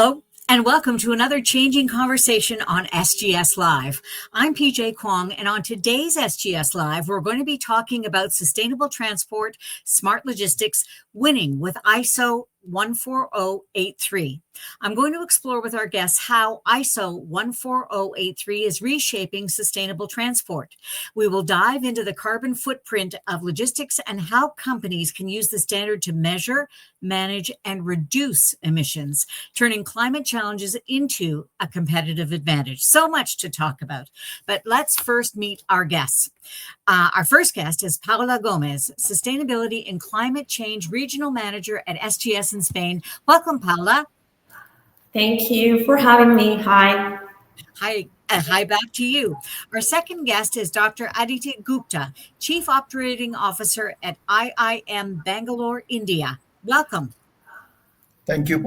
Hello, and welcome to another changing conversation on SGS Live. I'm PJ Kwong, and on today's SGS Live, we're going to be talking about sustainable transport, smart logistics, winning with ISO 14083. I'm going to explore with our guests how ISO 14083 is reshaping sustainable transport. We will dive into the carbon footprint of logistics and how companies can use the standard to measure, manage, and reduce emissions, turning climate challenges into a competitive advantage. So much to talk about. But let's first meet our guests. Our first guest is Paula Gomez, Sustainability and Climate Change Regional Manager at SGS in Spain. Welcome, Paula. Thank you for having me. Hi. Hi back to you. Our second guest is Dr. Aditya Gupta, Chief Operating Officer at IIM Bangalore, India. Welcome. Thank you,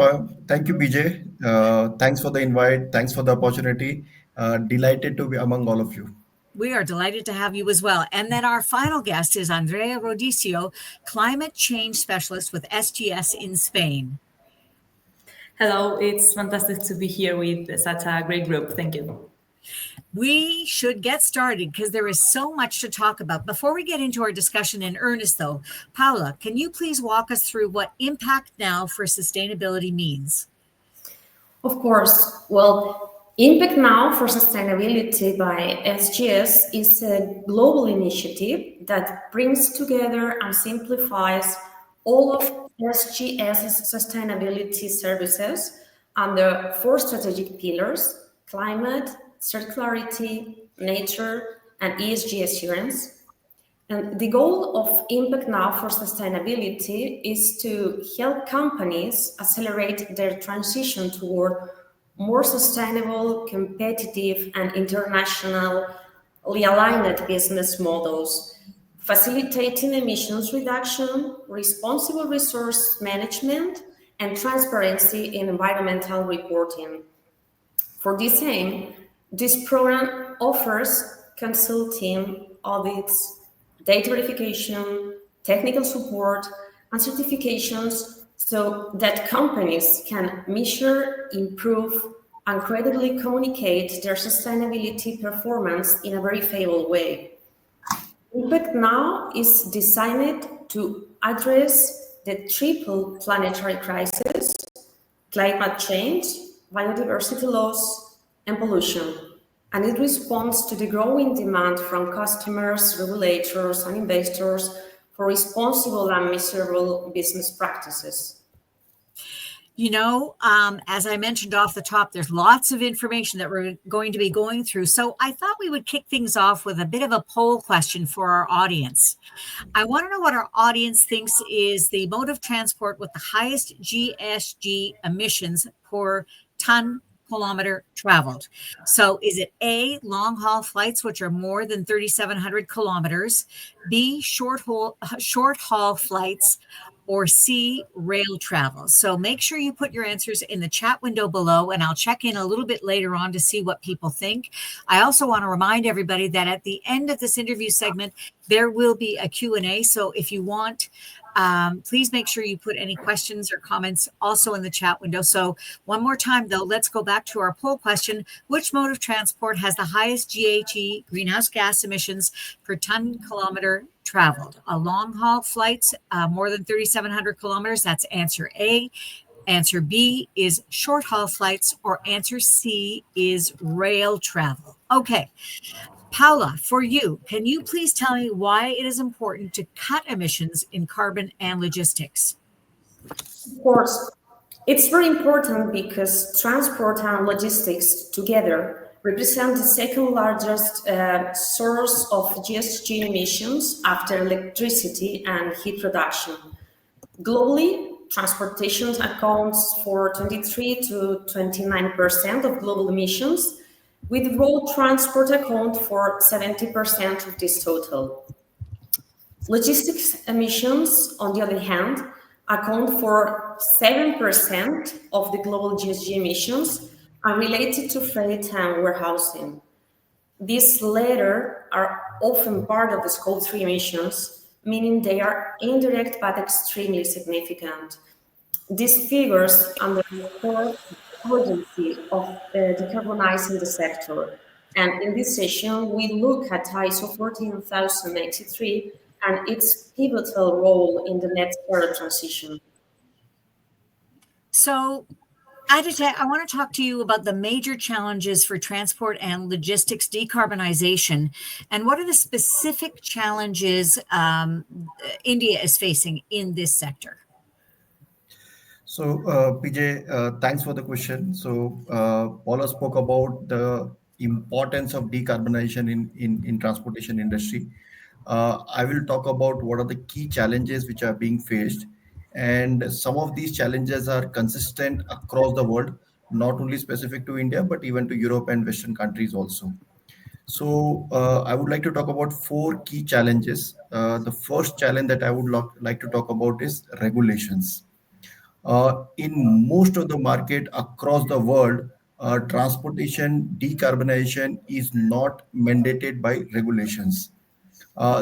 Thank you, BJ. Thanks for the invite. Thanks for the opportunity. Delighted to be among all of you. We are delighted to have you as well. And then our final guest is Andrea Rodicio, Climate Change Specialist with SGS in Spain. Hello, it's fantastic to be here with such a great group. Thank you. We should get started because there is so much to talk about. Before we get into our discussion in earnest, though, Paula, can you please walk us through what Impact Now for Sustainability means? Of course. Well, Impact Now for Sustainability by SGS is a global initiative that brings together and simplifies all of SGS's sustainability services under 4 strategic pillars: climate, circularity, nature, and ESG assurance. And the goal of Impact Now for Sustainability is to help companies accelerate their transition toward more sustainable, competitive, and internationally aligned business models, facilitating emissions reduction, responsible resource management, and transparency in environmental reporting. For this aim, this program offers consulting, audits, data verification, technical support, and certifications so that companies can measure, improve, and credibly communicate their sustainability performance in a verifiable way. Impact Now is designed to address the triple planetary crisis: climate change, biodiversity loss, and pollution. And it responds to the growing demand from customers, regulators, and investors for responsible and measurable business practices. You know, as I mentioned off the top, there's lots of information that we're going to be going through. So I thought we would kick things off with a bit of a poll question for our audience. I want to know what our audience thinks is the mode of transport with the highest GHG emissions per ton kilometer traveled. So is it A, long haul flights, which are more than 3,700 kilometers, B, short haul flights, or C, rail travel? So make sure you put your answers in the chat window below, and I'll check in a little bit later on to see what people think. I also want to remind everybody that at the end of this interview segment, there will be a Q&A. So if you want, please make sure you put any questions or comments also in the chat window. So one more time, though, let's go back to our poll question. Which mode of transport has the highest GHG, greenhouse gas emissions, per ton kilometer traveled? A long haul flights, more than 3,700 kilometers. That's answer A. Answer B is short haul flights, or answer C is rail travel. Okay. Paula, for you, can you please tell me why it is important to cut emissions in carbon and logistics? Of course. It's very important because transport and logistics together represent the second largest source of GHG emissions after electricity and heat production. Globally, transportation accounts for 23 to 29% of global emissions, with road transport account for 70% of this total. Logistics emissions, on the other hand, account for 7% of the global GHG emissions and related to freight and warehousing. These latter are often part of the Scope 3 emissions, meaning they are indirect but extremely significant. These figures underscore urgency of decarbonizing the sector. And in this session, we look at ISO 14083 and its pivotal role in the net zero transition. So, Aditya, I want to talk to you about the major challenges for transport and logistics decarbonization, and what are the specific challenges India is facing in this sector? So, PJ, thanks for the question. So, Paula spoke about the importance of decarbonization in transportation industry. I will talk about what are the key challenges which are being faced, and some of these challenges are consistent across the world, not only specific to India, but even to Europe and Western countries also. So, I would like to talk about four key challenges. The first challenge that I would like to talk about is regulations. In most of the market across the world, transportation decarbonization is not mandated by regulations.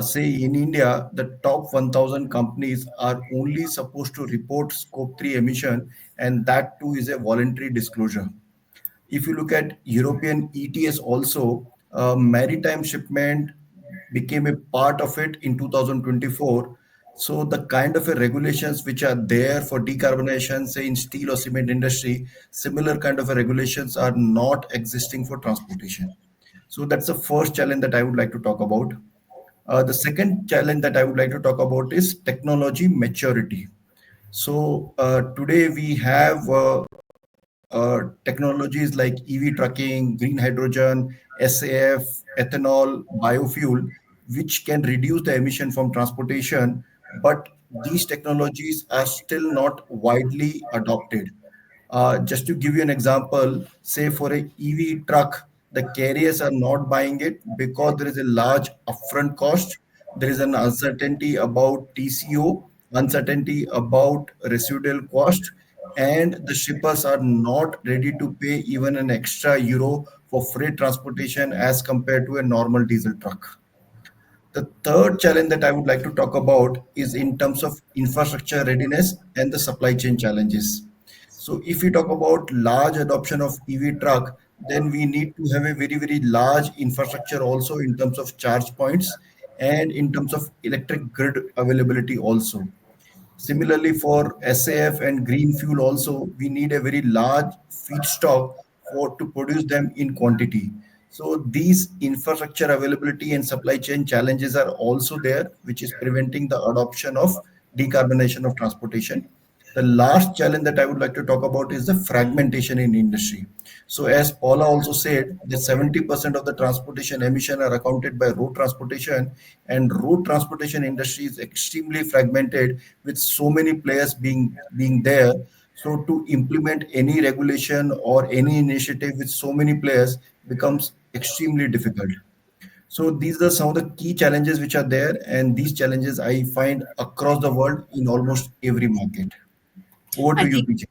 Say in India, the top 1,000 companies are only supposed to report scope 3 emission, and that too is a voluntary disclosure. If you look at European ETS also, maritime shipment became a part of it in 2024. So the kind of a regulations which are there for decarbonization, say in steel or cement industry, similar kind of a regulations are not existing for transportation. So that's the first challenge that I would like to talk about. The second challenge that I would like to talk about is technology maturity. So today we have technologies like EV trucking, green hydrogen, SAF, ethanol, biofuel, which can reduce the emission from transportation, but these technologies are still not widely adopted. Just to give you an example, say for a EV truck, the carriers are not buying it because there is a large upfront cost. There is an uncertainty about TCO, uncertainty about residual cost, and the shippers are not ready to pay even an extra euro for freight transportation as compared to a normal diesel truck. The third challenge that I would like to talk about is in terms of infrastructure readiness and the supply chain challenges. So, if we talk about large adoption of EV truck, then we need to have a very, very large infrastructure also in terms of charge points and in terms of electric grid availability also. Similarly, for SAF and green fuel also, we need a very large feedstock for to produce them in quantity. So these infrastructure availability and supply chain challenges are also there, which is preventing the adoption of decarbonization of transportation. The last challenge that I would like to talk about is the fragmentation in industry. So as Paula also said, the 70% of the transportation emission are accounted by road transportation, and road transportation industry is extremely fragmented with so many players being there. So to implement any regulation or any initiative with so many players becomes extremely difficult. So these are some of the key challenges which are there, and these challenges I find across the world in almost every market. Over I to you, think PJ.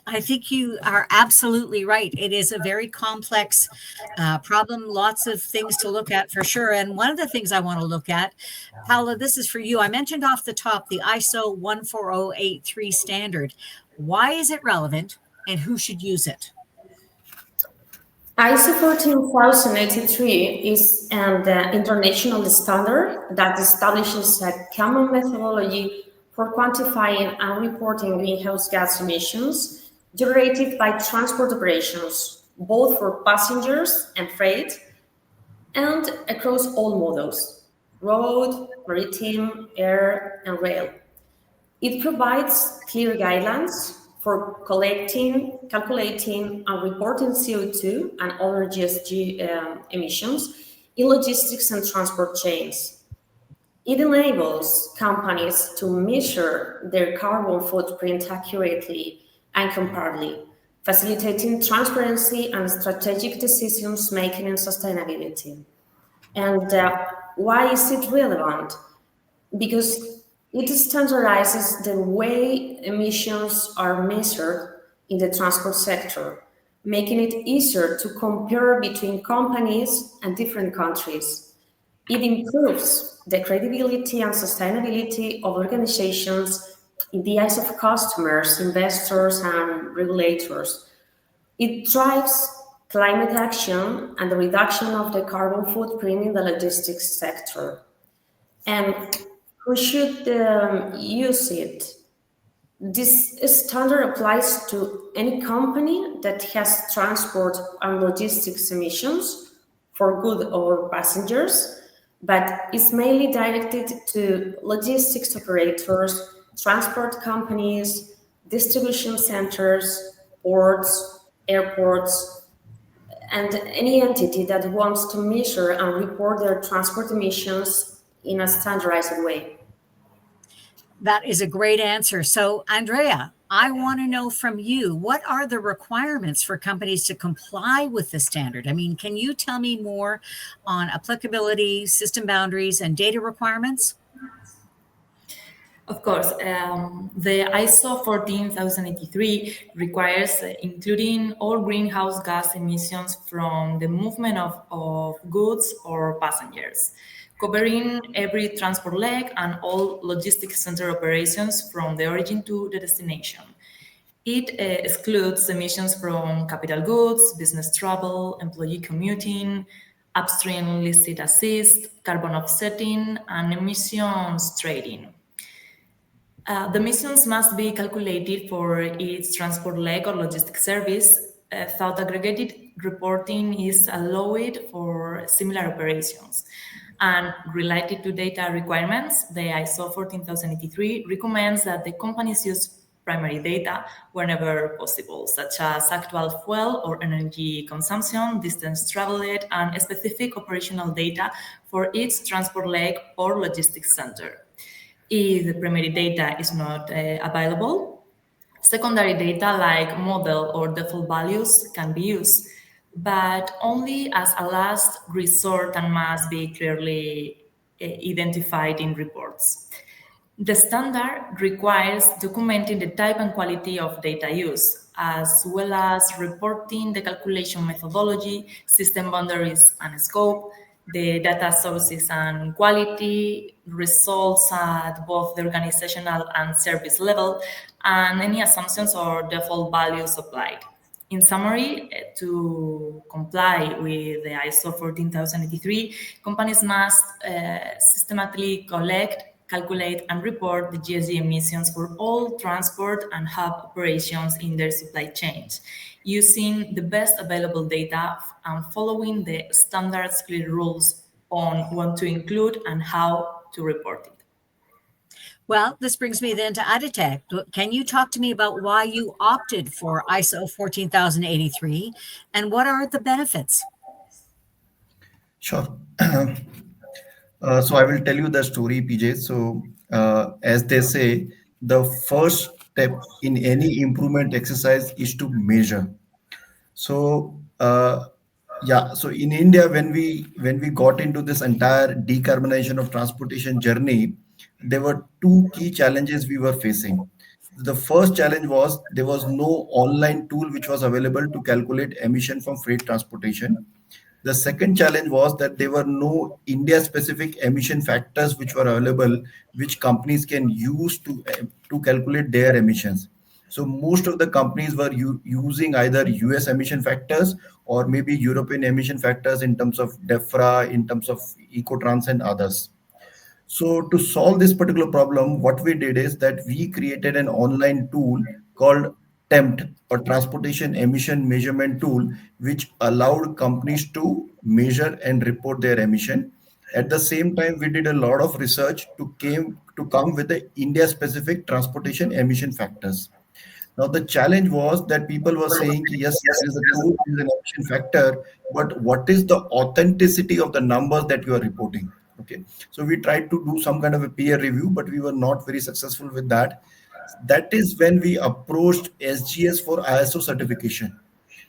I think you are absolutely right. It is a very complex problem, lots of things to look at for sure. And one of the things I want to look at, Paula, this is for you. I mentioned off the top the ISO 14083 standard. Why is it relevant and who should use it? ISO 14083 is an international standard that establishes a common methodology for quantifying and reporting greenhouse gas emissions generated by transport operations, both for passengers and freight, and across all models: road, maritime, air, and rail. It provides clear guidelines for collecting, calculating, and reporting CO2 and other GSG emissions in logistics and transport chains. It enables companies to measure their carbon footprint accurately and comparably, facilitating transparency and strategic decisions making in sustainability. And why is it relevant? Because it standardizes the way emissions are measured in the transport sector, making it easier to compare between companies and different countries. It improves the credibility and sustainability of organizations in the eyes of customers, investors, and regulators. It drives climate action and the reduction of the carbon footprint in the logistics sector. And we should use it. This standard applies to any company that has transport and logistics emissions for goods or passengers, but is mainly directed to logistics operators, transport companies, distribution centers, ports, airports, and any entity that wants to measure and report their transport emissions in a standardized way. That is a great answer. So, Andrea, I want to know from you, what are the requirements for companies to comply with the standard? I mean, can you tell me more on applicability, system boundaries, and data requirements? Of course, the ISO 14083 requires including all greenhouse gas emissions from the movement of goods or passengers, covering every transport leg and all logistics center operations from the origin to the destination. It excludes emissions from capital goods, business travel, employee commuting, upstream listed assist, carbon offsetting, and emissions trading. The emissions must be calculated for each transport leg or logistic service. Thought aggregated reporting is allowed for similar operations. And related to data requirements, the ISO 14083 recommends that the companies use primary data whenever possible, such as actual fuel or energy consumption, distance traveled, and specific operational data for each transport leg or logistics center. If the primary data is not available, secondary data like model or default values can be used, but only as a last resort and must be clearly identified in reports. The standard requires documenting the type and quality of data use, as well as reporting the calculation methodology, system boundaries and scope, the data sources and quality, results at both the organizational and service level, and any assumptions or default values applied. In summary, to comply with the ISO 14083, companies must systematically collect, calculate, and report the GHG emissions for all transport and hub operations in their supply chains, using the best available data and following the standards clear rules on what to include and how to report it. Well, this brings me then to Aditech. Can you talk to me about why you opted for ISO 14083 and what are the benefits? Sure. So I will tell you the story, PJ. So as they say, the first step in any improvement exercise is to measure. So yeah, so in India, when we got into this entire decarbonization of transportation journey, there were two key challenges we were facing. The first challenge was there was no online tool which was available to calculate emission from freight transportation. The second challenge was that there were no India specific emission factors which were available, which companies can use to calculate their emissions. So most of the companies were using either US emission factors or maybe European emission factors in terms of DEFRA, in terms of Ecotrans and others. So to solve this particular problem, what we did is that we created an online tool called TEMPT, or Transportation Emission Measurement Tool, which allowed companies to measure and report their emission. At the same time, we did a lot of research to come with the India-specific transportation emission factors. Now, the challenge was that people were saying, yes, there is a tool, there is an emission factor, but what is the authenticity of the numbers that you are reporting? Okay, so we tried to do some kind of a peer review, but we were not very successful with that. That is when we approached SGS for ISO certification.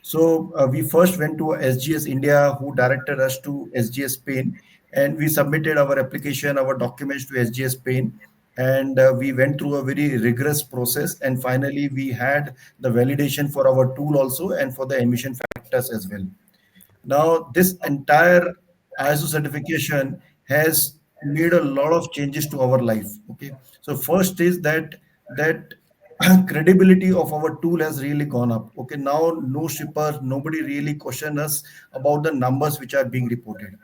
So we first went to SGS India, who directed us to SGS Spain, and we submitted our application, our documents to SGS Spain, and we went through a very rigorous process. And finally, we had the validation for our tool also and for the emission factors as well. Now, this entire ISO certification has made a lot of changes to our life. Okay, so first is that credibility of our tool has really gone up. Okay, now no shipper, nobody really question us about the numbers which are being reported.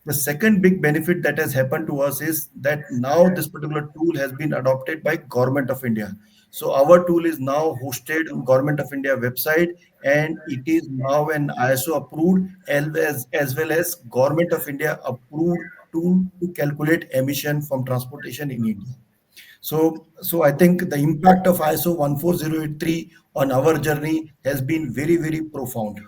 The second big benefit that has happened to us is that now this particular tool has been adopted by Government of India. So our tool is now hosted on Government of India website, and it is now an ISO approved as well as Government of India approved tool to calculate emission from transportation in India. So I think the impact of ISO 14083 on our journey has been very, very profound.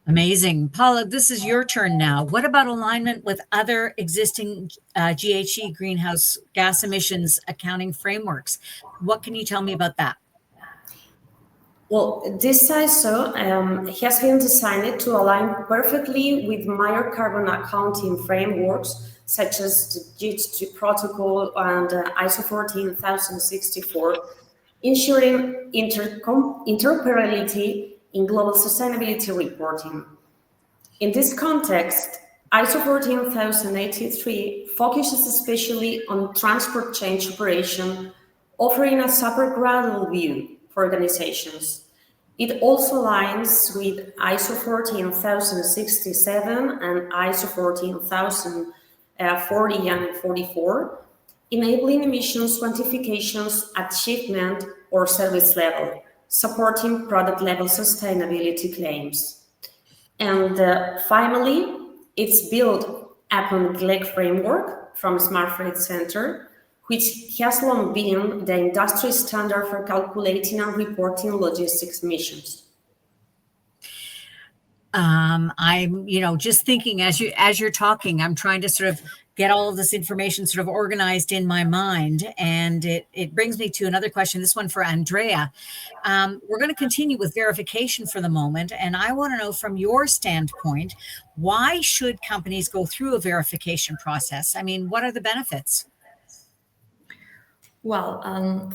Amazing. Paula, this is your turn now. What about alignment with other existing GHG greenhouse gas emissions accounting frameworks? What can you tell me about that? Well, this ISO has been designed to align perfectly with major carbon accounting frameworks such as the GHG protocol and ISO 14064, ensuring interoperability in global sustainability reporting. In this context, ISO 14083 focuses especially on transport change operation, offering a super gradual view for organizations. It also aligns with ISO 14067 and ISO 14040 and 44, enabling emissions quantifications at shipment or service level, supporting product level sustainability claims. And finally, it's built upon GLEC framework from Smart Freight Center, which has long been the industry standard for calculating and reporting logistics emissions. I'm, just thinking as you're talking, I'm trying to sort of get all of this information sort of organized in my mind. And it brings me to another question, this one for Andrea. We're going to continue with verification for the moment. And I want to know from your standpoint, why should companies go through a verification process? I mean, what are the benefits? Well,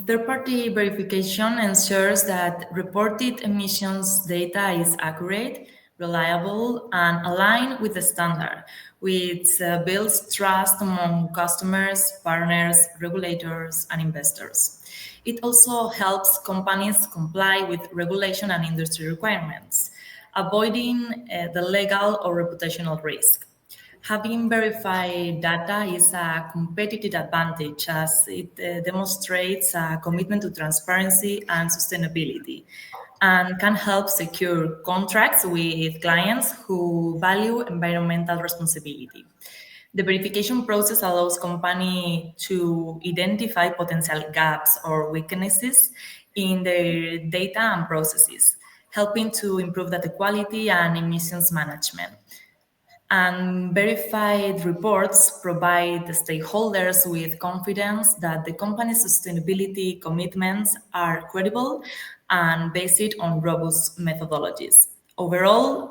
third-party verification ensures that reported emissions data is accurate, reliable, and aligned with the standard, which builds trust among customers, partners, regulators, and investors. It also helps companies comply with regulation and industry requirements, avoiding the legal or reputational risk. Having verified data is a competitive advantage as it demonstrates a commitment to transparency and sustainability and can help secure contracts with clients who value environmental responsibility. The verification process allows company to identify potential gaps or weaknesses in their data and processes, helping to improve data quality and emissions management. And verified reports provide the stakeholders with confidence that the company's sustainability commitments are credible and based on robust methodologies. Overall,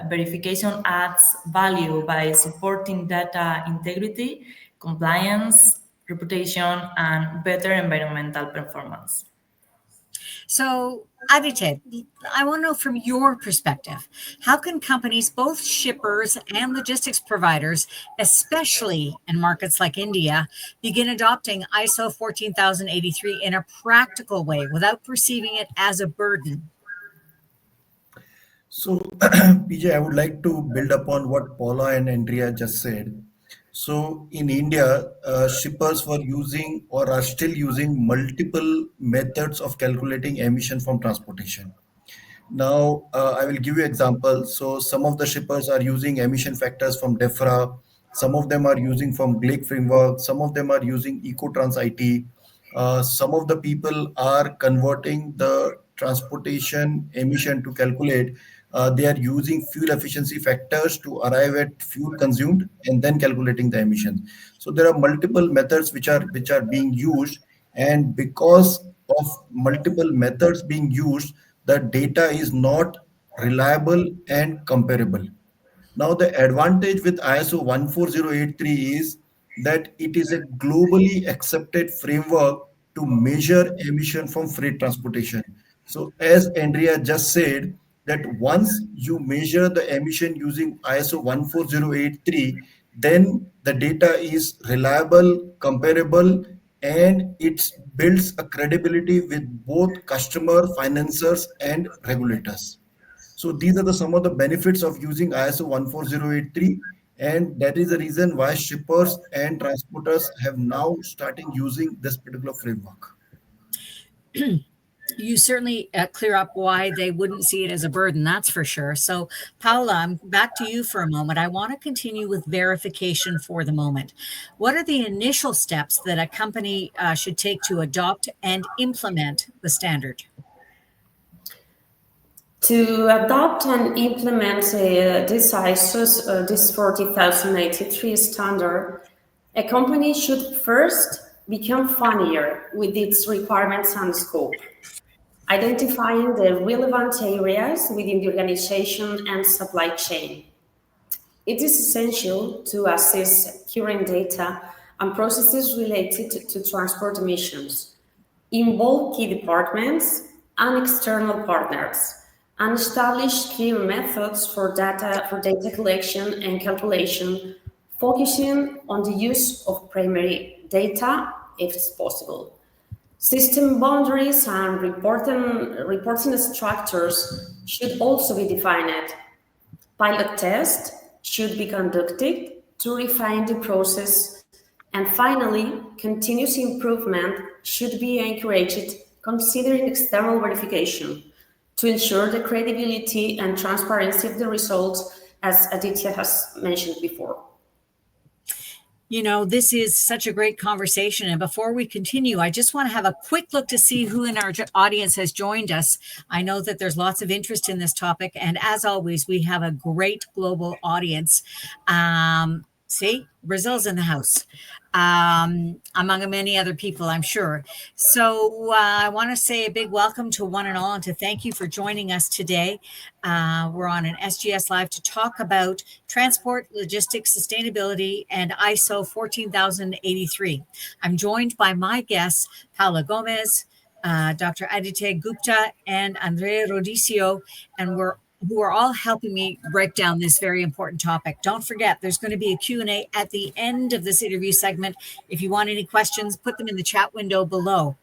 verification adds value by supporting data integrity, compliance, reputation, and better environmental performance. So, Aditya, I want to know from your perspective, how can companies, both shippers and logistics providers, especially in markets like India, begin adopting ISO 14083 in a practical way without perceiving it as a burden? So, PJ, I would like to build upon what Paula and Andrea just said. So, in India, shippers were using or are still using multiple methods of calculating emission from transportation. Now, I will give you examples. So, some of the shippers are using emission factors from DEFRA. Some of them are using from GLEC framework. Some of them are using Ecotrans IT. Some of the people are converting the transportation emission to calculate. They are using fuel efficiency factors to arrive at fuel consumed and then calculating the emissions. So there are multiple methods which are being used, and because of multiple methods being used, the data is not reliable and comparable. Now, the advantage with ISO 14083 is that it is a globally accepted framework to measure emission from freight transportation. So, as Andrea just said, that once you measure the emission using ISO 14083, then the data is reliable, comparable, and it builds a credibility with both customer, financiers, and regulators. So these are the some of the benefits of using ISO 14083, and that is the reason why shippers and transporters have now starting using this particular framework. You certainly clear up why they wouldn't see it as a burden, that's for sure. So, Paula, I'm back to you for a moment. I want to continue with verification for the moment. What are the initial steps that a company should take to adopt and implement the standard? To adopt and implement this 40,083 standard, a company should first become familiar with its requirements and scope, identifying the relevant areas within the organization and supply chain. It is essential to assess current data and processes related to transport emissions, involve key departments and external partners, and establish clear methods for data collection and calculation, focusing on the use of primary data if it's possible. System boundaries and reporting structures should also be defined. Pilot tests should be conducted to refine the process, and finally, continuous improvement should be encouraged considering external verification to ensure the credibility and transparency of the results, as Aditya has mentioned before. You know, this is such a great conversation. And before we continue, I just want to have a quick look to see who in our audience has joined us. I know that there's lots of interest in this topic. And as always, we have a great global audience. See, Brazil's in the house, among many other people, I'm sure. So I want to say a big welcome to one and all and to thank you for joining us today. We're on an SGS Live to talk about transport, logistics, sustainability, and ISO 14083. I'm joined by my guests, Paula Gomez, Dr. Aditya Gupta, and Andrea Rodicio, and who are all helping me break down this very important topic. Don't forget, there's going to be a Q&A at the end of this interview segment. If you want any questions, put them in the chat window below.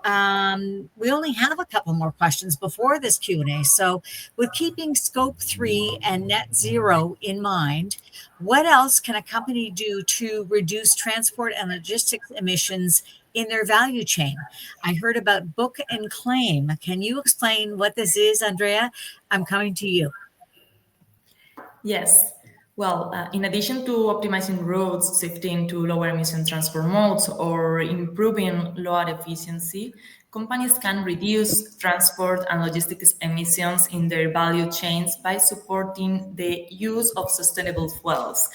We only have a couple more questions before this Q&A. So with keeping scope 3 and net zero in mind, what else can a company do to reduce transport and logistics emissions in their value chain? I heard about book and claim. Can you explain what this is, Andrea? I'm coming to you. Yes. Well, in addition to optimizing roads, shifting to lower emission transport modes, or improving load efficiency, companies can reduce transport and logistics emissions in their value chains by supporting the use of sustainable fuels,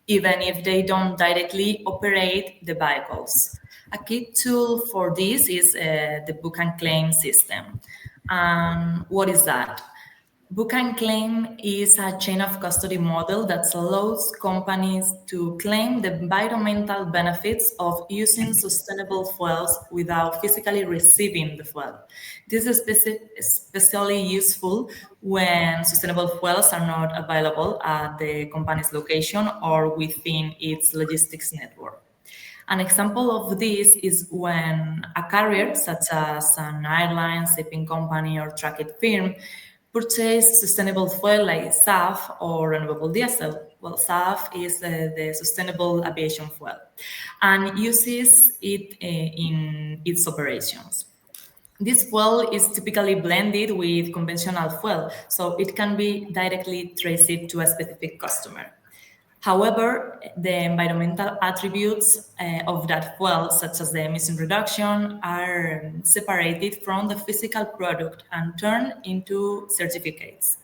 even if they don't directly operate the vehicles. A key tool for this is the book and claim system. What is that? Book and claim is a chain of custody model that allows companies to claim the environmental benefits of using sustainable fuels without physically receiving the fuel. This is especially useful when sustainable fuels are not available at the company's location or within its logistics network. An example of this is when a carrier, such as an airline, shipping company, or trucking firm, purchase sustainable fuel like SAF or renewable diesel. Well, SAF is the sustainable aviation fuel and uses it in its operations. This fuel is typically blended with conventional fuel, so it can be directly traced to a specific customer. However, the environmental attributes of that fuel, such as the emission reduction, are separated from the physical product and turned into certificates.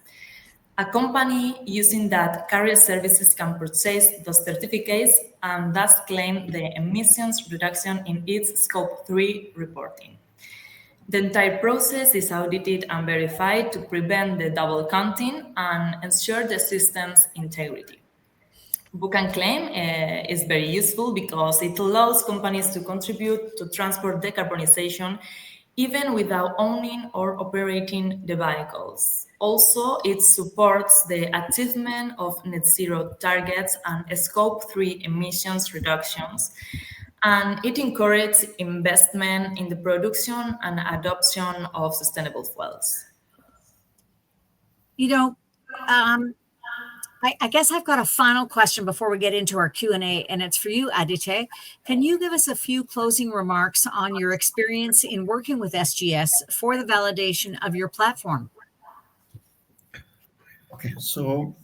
A company using that carrier services can purchase those certificates and thus claim the emissions reduction in its Scope 3 reporting. The entire process is audited and verified to prevent the double counting and ensure the system's integrity. Book and claim is very useful because it allows companies to contribute to transport decarbonization even without owning or operating the vehicles. Also, it supports the achievement of net zero targets and scope 3 emissions reductions and it encourages investment in the production and adoption of sustainable fuels. You know, um, I guess I've got a final question before we get into our Q&A, and it's for you, Aditya. Can you give us a few closing remarks on your experience in working with SGS for the validation of your platform? Okay, so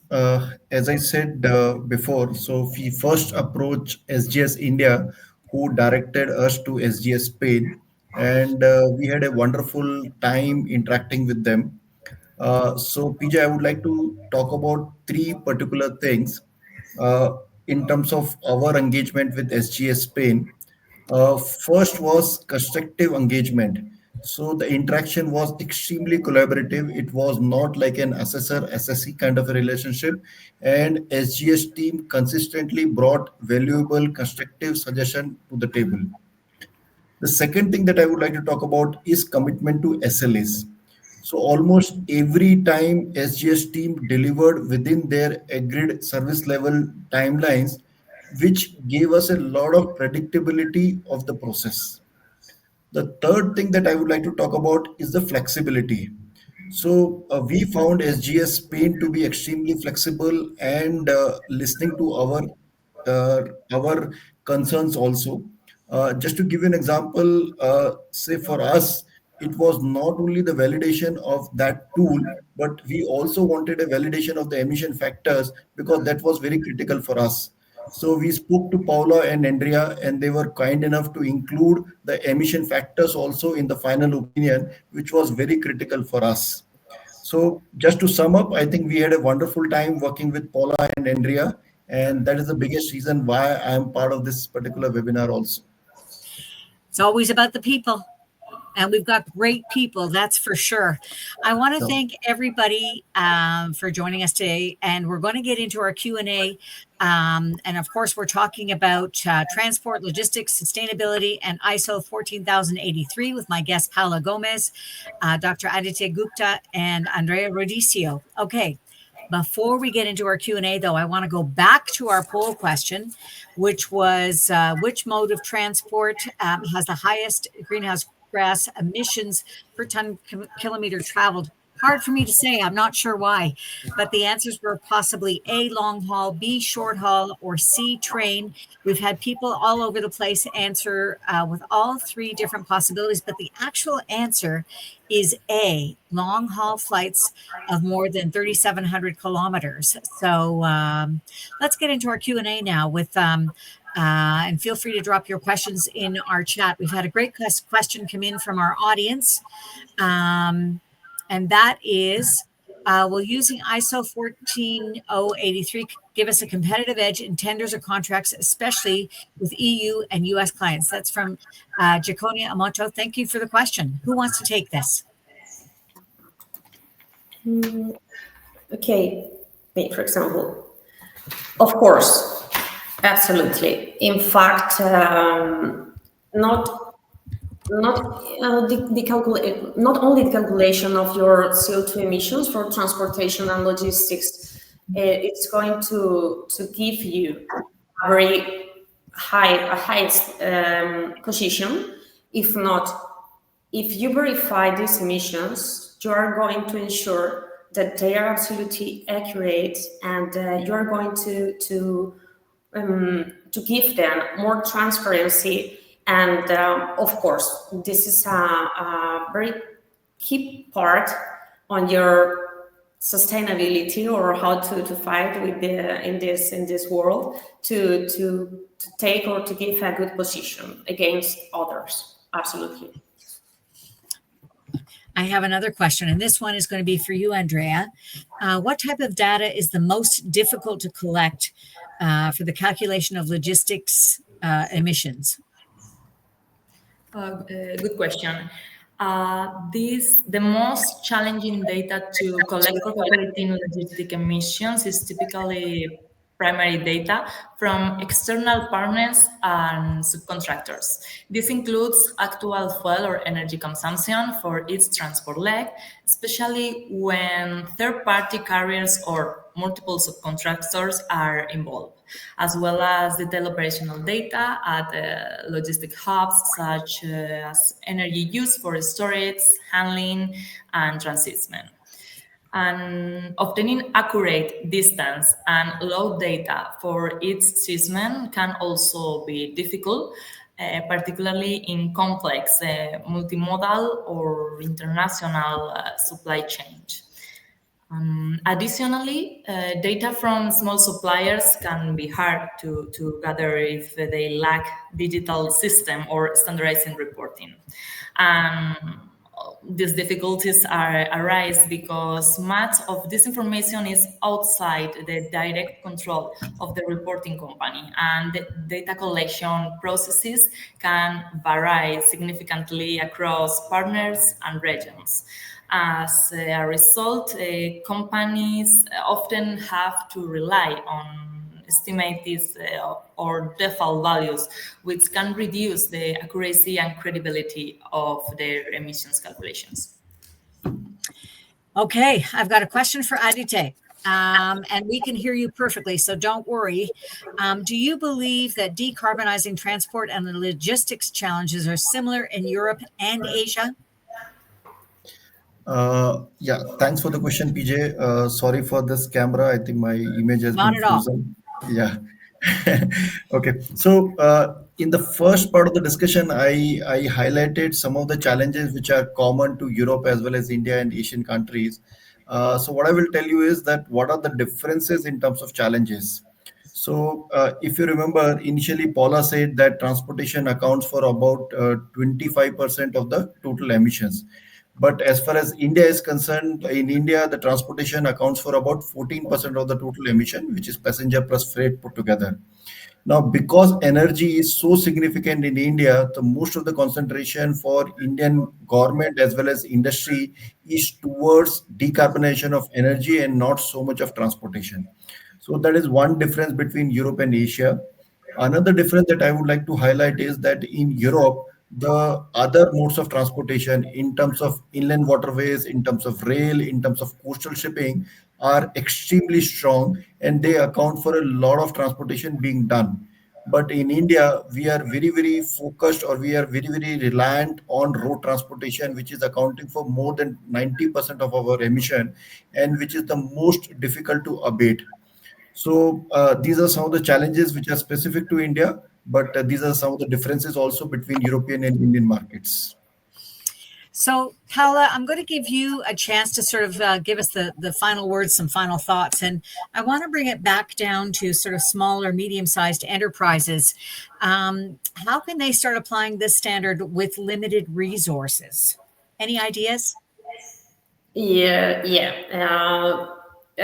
as I said before, so we first approached SGS India, who directed us to SGS Spain, and we had a wonderful time interacting with them. So, PJ, I would like to talk about three particular things uh, in terms of our engagement with SGS Spain. First was constructive engagement. So the interaction was extremely collaborative. It was not like an assessor SSE kind of a relationship. And SGS team consistently brought valuable constructive suggestion to the table. The second thing that I would like to talk about is commitment to SLAs. So almost every time SGS team delivered within their agreed service level timelines, which gave us a lot of predictability of the process. The third thing that I would like to talk about is the flexibility. So we found SGS Paint to be extremely flexible and listening to our concerns also. Just to give you an example, say for us, it was not only the validation of that tool, but we also wanted a validation of the emission factors because that was very critical for us. So we spoke to Paula and Andrea, and they were kind enough to include the emission factors also in the final opinion, which was very critical for us. So just to sum up, I think we had a wonderful time working with Paula and Andrea, and that is the biggest reason why I am part of this particular webinar also. It's always about the people. And we've got great people, that's for sure. I want to So, thank everybody for joining us today, and we're going to get into our Q&A. And of course, we're talking about transport, logistics, sustainability, and ISO 14083 with my guest Paula Gomez, Dr. Aditya Gupta, and Andrea Rodicio. Okay. Before we get into our Q&A, though, I want to go back to our poll question, which was which mode of transport has the highest greenhouse gas emissions per ton kilometer traveled? Hard for me to say. I'm not sure why, but the answers were possibly A, long haul, B, short haul, or C, train. We've had people all over the place answer with all three different possibilities, but the actual answer is A, long haul flights of more than 3,700 kilometers. So let's get into our Q&A now with and feel free to drop your questions in our chat. We've had a great question come in from our audience. And that is, will using ISO 14083 give us a competitive edge in tenders or contracts, especially with EU and US clients? That's from Jaconia Amoto. Thank you for the question. Who wants to take this? Okay, me, for example. Of course, absolutely. In fact, not only the calculation of your CO2 emissions for transportation and logistics, it's going to give you a high position. If you verify these emissions, you are going to ensure that they are absolutely accurate, and you are going to give them more transparency. And of course, this is a very key part on your sustainability, or how to fight with in this world, to take or to give a good position against others. Absolutely. I have another question, and this one is going to be for you, Andrea. What type of data is the most difficult to collect for the calculation of logistics emissions? Good question. The most challenging data to collect for calculating logistic emissions is typically primary data from external partners and subcontractors. This includes actual fuel or energy consumption for each transport leg, especially when third-party carriers or multiple subcontractors are involved. as well as detailed operational data at logistic hubs such as energy use for storage, handling, and transshipment. And obtaining accurate distance and load data for each shipment can also be difficult, particularly in complex multimodal or international supply chains. Additionally, data from small suppliers can be hard to gather if they lack digital system or standardizing reporting. And these difficulties arise because much of this information is outside the direct control of the reporting company, and the data collection processes can vary significantly across partners and regions. As a result, companies often have to rely on estimates or default values, which can reduce the accuracy and credibility of their emissions calculations. Okay, I've got a question for Adite. And we can hear you perfectly, so don't worry. Do you believe that decarbonizing transport and the logistics challenges are similar in Europe and Asia? Yeah, thanks for the question, PJ. Sorry for this camera. I think my image has Not been at all. frozen. Yeah. Okay. So, in the first part of the discussion, I highlighted some of the challenges which are common to Europe as well as India and Asian countries. So, what I will tell you is that what are the differences in terms of challenges? So, if you remember, initially Paula said that transportation accounts for about 25% of the total emissions. But as far as India is concerned, in India, the transportation accounts for about 14% of the total emission, which is passenger plus freight put together. Now, because energy is so significant in India, the most of the concentration for Indian government as well as industry is towards decarbonization of energy and not so much of transportation. So that is one difference between Europe and Asia. Another difference that I would like to highlight is that in Europe, the other modes of transportation in terms of inland waterways, in terms of rail, in terms of coastal shipping are extremely strong, and they account for a lot of transportation being done. But in India, we are very, very focused, or we are very, very reliant on road transportation, which is accounting for more than 90% of our emission and which is the most difficult to abate. So these are some of the challenges which are specific to India, but these are some of the differences also between European and Indian markets. So, Paula, I'm going to give you a chance to sort of give us the final words, some final thoughts. And I want to bring it back down to sort of small or medium-sized enterprises. How can they start applying this standard with limited resources? Any ideas? A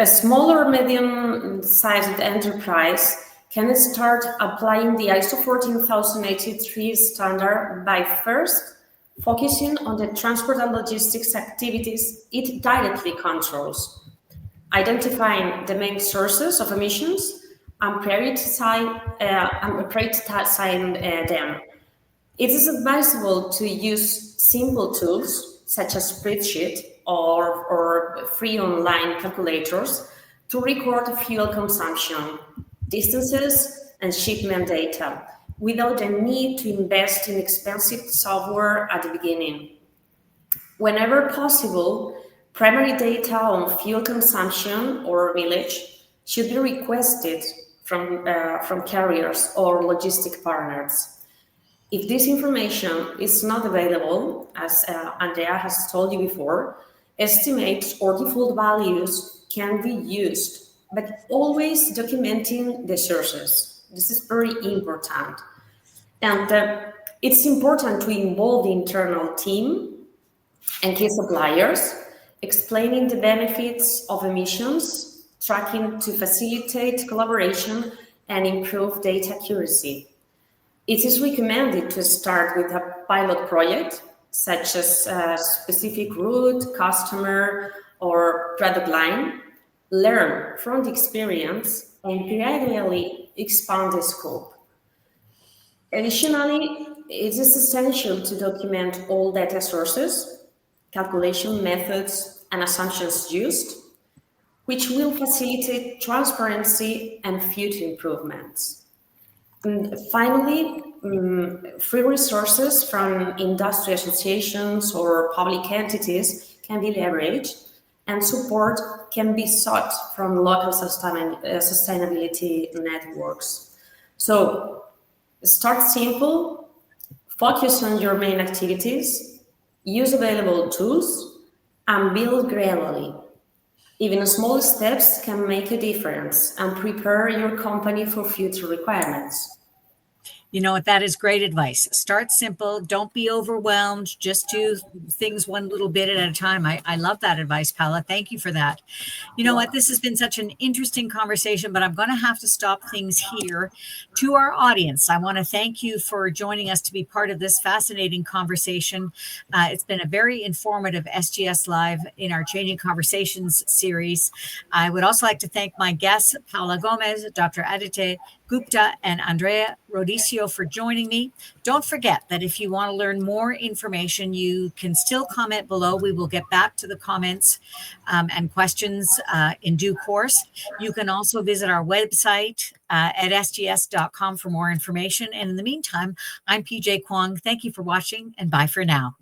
smaller medium-sized enterprise can start applying the ISO 14083 standard by first focusing on the transport and logistics activities it directly controls, identifying the main sources of emissions and prioritizing them. It is advisable to use simple tools such as spreadsheet or free online calculators to record fuel consumption, distances, and shipment data without the need to invest in expensive software at the beginning. Whenever possible, primary data on fuel consumption or mileage should be requested from carriers or logistic partners. If this information is not available, as Andrea has told you before, estimates or default values can be used, but always documenting the sources. This is very important. And it's important to involve the internal team and key suppliers, explaining the benefits of emissions, tracking to facilitate collaboration and improve data accuracy. It is recommended to start with a pilot project, such as a specific route, customer, or product line, learn from the experience, and gradually expand the scope. Additionally, it is essential to document all data sources, calculation methods, and assumptions used, which will facilitate transparency and future improvements. And finally, free resources from industry associations or public entities can be leveraged, and support can be sought from local sustainability networks. So start simple, focus on your main activities, use available tools, and build gradually. Even small steps can make a difference and prepare your company for future requirements. You know what? That is great advice. Start simple. Don't be overwhelmed. Just do things one little bit at a time. I love that advice, Paula. Thank you for that. You know what? This has been such an interesting conversation, but I'm going to have to stop things here. To our audience, I want to thank you for joining us to be part of this fascinating conversation. It's been a very informative SGS Live in our Changing Conversations series. I would also like to thank my guests, Paula Gomez, Dr. Adite Gupta, and Andrea Rodicio for joining me. Don't forget that if you want to learn more information, you can still comment below. We will get back to the comments and questions in due course. You can also visit our website at sgs.com for more information. And in the meantime, I'm PJ Kwong. Thank you for watching, and bye for now.